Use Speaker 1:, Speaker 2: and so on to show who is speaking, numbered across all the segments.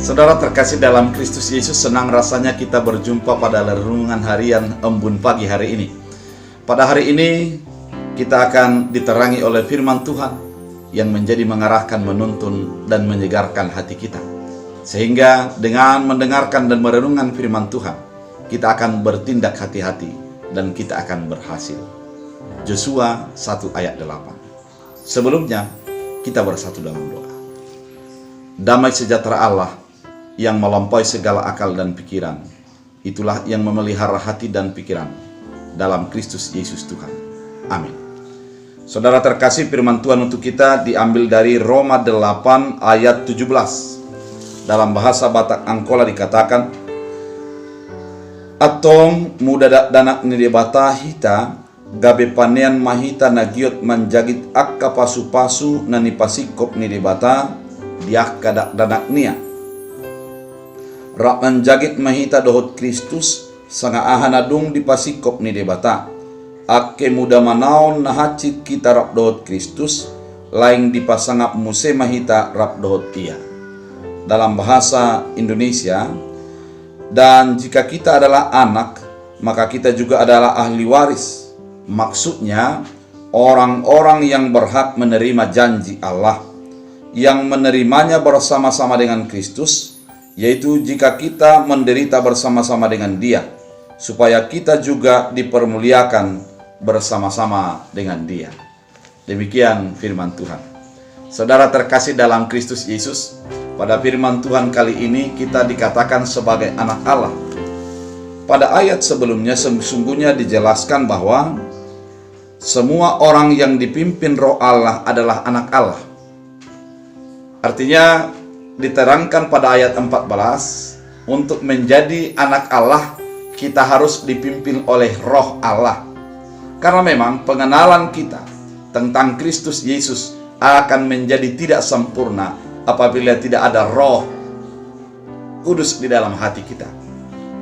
Speaker 1: Saudara terkasih dalam Kristus Yesus, senang rasanya kita berjumpa pada renungan harian Embun Pagi hari ini. Pada hari ini kita akan diterangi oleh firman Tuhan yang menjadi mengarahkan, menuntun, dan menyegarkan hati kita. Sehingga dengan mendengarkan dan merenungkan firman Tuhan, kita akan bertindak hati-hati dan kita akan berhasil. Yosua 1 ayat 8. Sebelumnya, kita bersatu dalam doa. Damai sejahtera Allah yang melampaui segala akal dan pikiran, itulah yang memelihara hati dan pikiran dalam Kristus Yesus Tuhan. Amin. Saudara terkasih, firman Tuhan untuk kita diambil dari Roma 8 ayat 17. Dalam bahasa Batak Angkola dikatakan, Atong muda danak nire bata hita, gabe panean mahita nagiot manjagit akka pasu-pasu nani pasikop nire bata, diak kadak danak nia. Rak manjagit mahita dohot Kristus, sanga ahanadung di pasikop nire bata. Ake muda manaon nahacit kita rap dohot Kristus, laing dipasangap muse mahita rap dohot ia. Dalam bahasa Indonesia, dan jika kita adalah anak, maka kita juga adalah ahli waris. Maksudnya, orang-orang yang berhak menerima janji Allah, yang menerimanya bersama-sama dengan Kristus, yaitu jika kita menderita bersama-sama dengan Dia, supaya kita juga dipermuliakan bersama-sama dengan Dia. Demikian firman Tuhan. Saudara terkasih dalam Kristus Yesus, pada firman Tuhan kali ini kita dikatakan sebagai anak Allah. Pada ayat sebelumnya sesungguhnya dijelaskan bahwa semua orang yang dipimpin Roh Allah adalah anak Allah. Artinya diterangkan pada ayat 14, untuk menjadi anak Allah kita harus dipimpin oleh Roh Allah. Karena memang pengenalan kita tentang Kristus Yesus akan menjadi tidak sempurna apabila tidak ada Roh Kudus di dalam hati kita.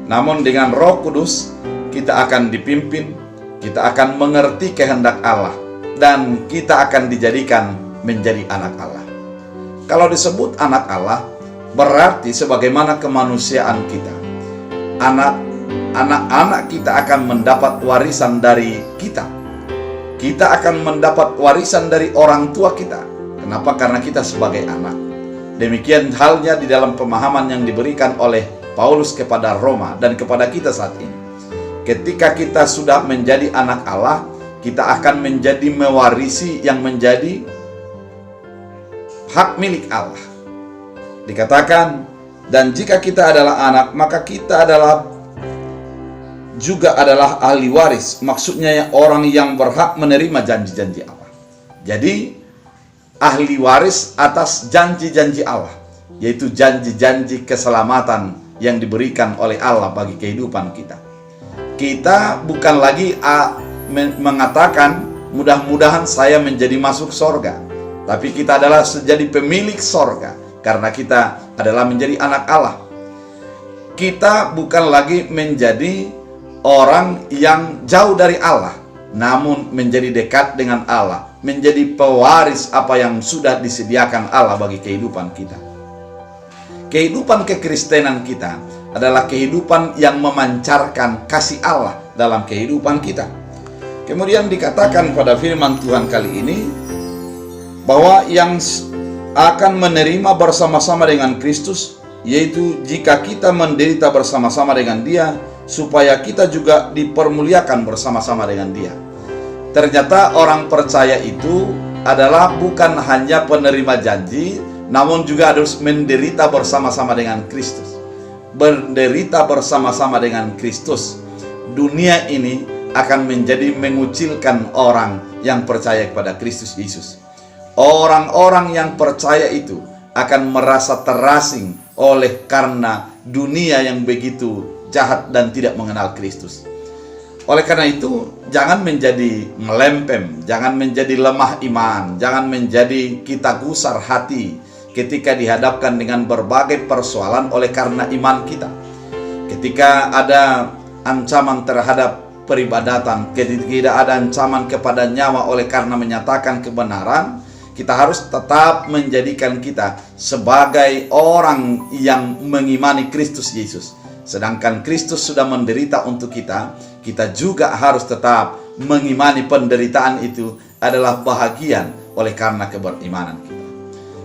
Speaker 1: Namun dengan Roh Kudus kita akan dipimpin, kita akan mengerti kehendak Allah, dan kita akan dijadikan menjadi anak Allah. Kalau disebut anak Allah, berarti sebagaimana kemanusiaan kita, anak-anak kita akan mendapat warisan dari kita. Kita akan mendapat warisan dari orang tua kita. Kenapa? Karena kita sebagai anak. Demikian halnya di dalam pemahaman yang diberikan oleh Paulus kepada Roma dan kepada kita saat ini. Ketika kita sudah menjadi anak Allah, kita akan menjadi mewarisi yang menjadi hak milik Allah. Dikatakan, dan jika kita adalah anak, maka kita juga adalah ahli waris. Maksudnya orang yang berhak menerima janji-janji Allah. Jadi ahli waris atas janji-janji Allah, yaitu janji-janji keselamatan yang diberikan oleh Allah bagi kehidupan kita. Kita bukan lagi mengatakan mudah-mudahan saya menjadi masuk sorga, tapi kita adalah menjadi pemilik sorga karena kita adalah menjadi anak Allah. Kita bukan lagi menjadi orang yang jauh dari Allah, namun menjadi dekat dengan Allah, menjadi pewaris apa yang sudah disediakan Allah bagi kehidupan kita. Kehidupan kekristenan kita adalah kehidupan yang memancarkan kasih Allah dalam kehidupan kita. Kemudian dikatakan pada firman Tuhan kali ini, bahwa yang akan menerima bersama-sama dengan Kristus, yaitu jika kita menderita bersama-sama dengan Dia, supaya kita juga dipermuliakan bersama-sama dengan Dia. Ternyata orang percaya itu adalah bukan hanya penerima janji, namun juga harus menderita bersama-sama dengan Kristus. Menderita bersama-sama dengan Kristus, dunia ini akan menjadi mengucilkan orang yang percaya kepada Kristus Yesus. Orang-orang yang percaya itu akan merasa terasing oleh karena dunia yang begitu jahat dan tidak mengenal Kristus. Oleh karena itu, jangan menjadi melempem, jangan menjadi lemah iman, jangan menjadi kita gusar hati ketika dihadapkan dengan berbagai persoalan oleh karena iman kita. Ketika ada ancaman terhadap peribadatan, ketika ada ancaman kepada nyawa oleh karena menyatakan kebenaran, kita harus tetap menjadikan kita sebagai orang yang mengimani Kristus Yesus. Sedangkan Kristus sudah menderita untuk kita, kita juga harus tetap mengimani penderitaan itu adalah bahagian oleh karena keberimanan kita.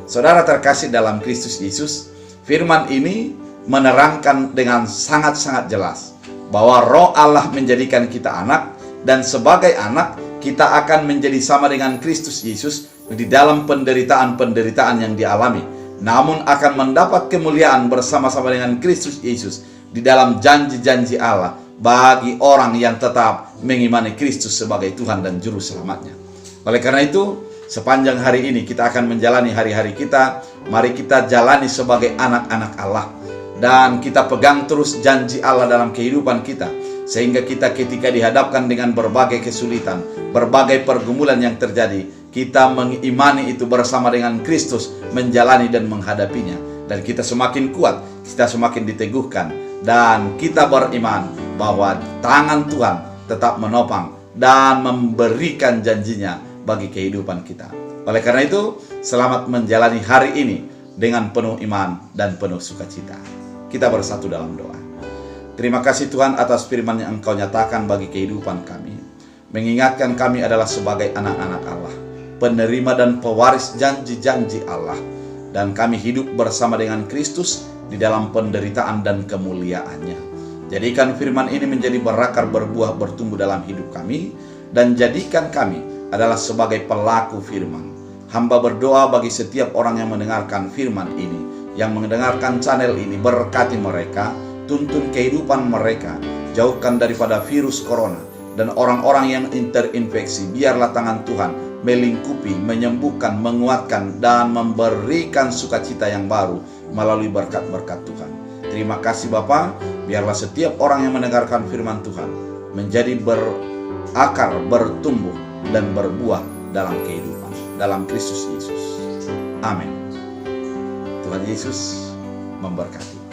Speaker 1: Saudara terkasih dalam Kristus Yesus, firman ini menerangkan dengan sangat-sangat jelas bahwa Roh Allah menjadikan kita anak, dan sebagai anak kita akan menjadi sama dengan Kristus Yesus di dalam penderitaan-penderitaan yang dialami, namun akan mendapat kemuliaan bersama-sama dengan Kristus Yesus di dalam janji-janji Allah bagi orang yang tetap mengimani Kristus sebagai Tuhan dan Juru Selamatnya. Oleh karena itu, sepanjang hari ini kita akan menjalani hari-hari kita. Mari kita jalani sebagai anak-anak Allah, dan kita pegang terus janji Allah dalam kehidupan kita, sehingga kita ketika dihadapkan dengan berbagai kesulitan, berbagai pergumulan yang terjadi, kita mengimani itu bersama dengan Kristus, menjalani dan menghadapinya. Dan kita semakin kuat, kita semakin diteguhkan, dan kita beriman bahwa tangan Tuhan tetap menopang dan memberikan janjinya bagi kehidupan kita. Oleh karena itu, selamat menjalani hari ini dengan penuh iman dan penuh sukacita. Kita bersatu dalam doa. Terima kasih Tuhan atas firman yang Engkau nyatakan bagi kehidupan kami, mengingatkan kami adalah sebagai anak-anak Allah, penerima dan pewaris janji-janji Allah, dan kami hidup bersama dengan Kristus di dalam penderitaan dan kemuliaannya. Jadikan firman ini menjadi berakar, berbuah, bertumbuh dalam hidup kami, dan jadikan kami adalah sebagai pelaku firman. Hamba berdoa bagi setiap orang yang mendengarkan firman ini, yang mendengarkan channel ini, berkati mereka, tuntun kehidupan mereka, jauhkan daripada virus corona dan orang-orang yang terinfeksi. Biarlah tangan Tuhan melingkupi, menyembuhkan, menguatkan, dan memberikan sukacita yang baru melalui berkat-berkat Tuhan. Terima kasih Bapa, biarlah setiap orang yang mendengarkan firman Tuhan menjadi berakar, bertumbuh, dan berbuah dalam kehidupan, dalam Kristus Yesus. Amin. Tuhan Yesus memberkati.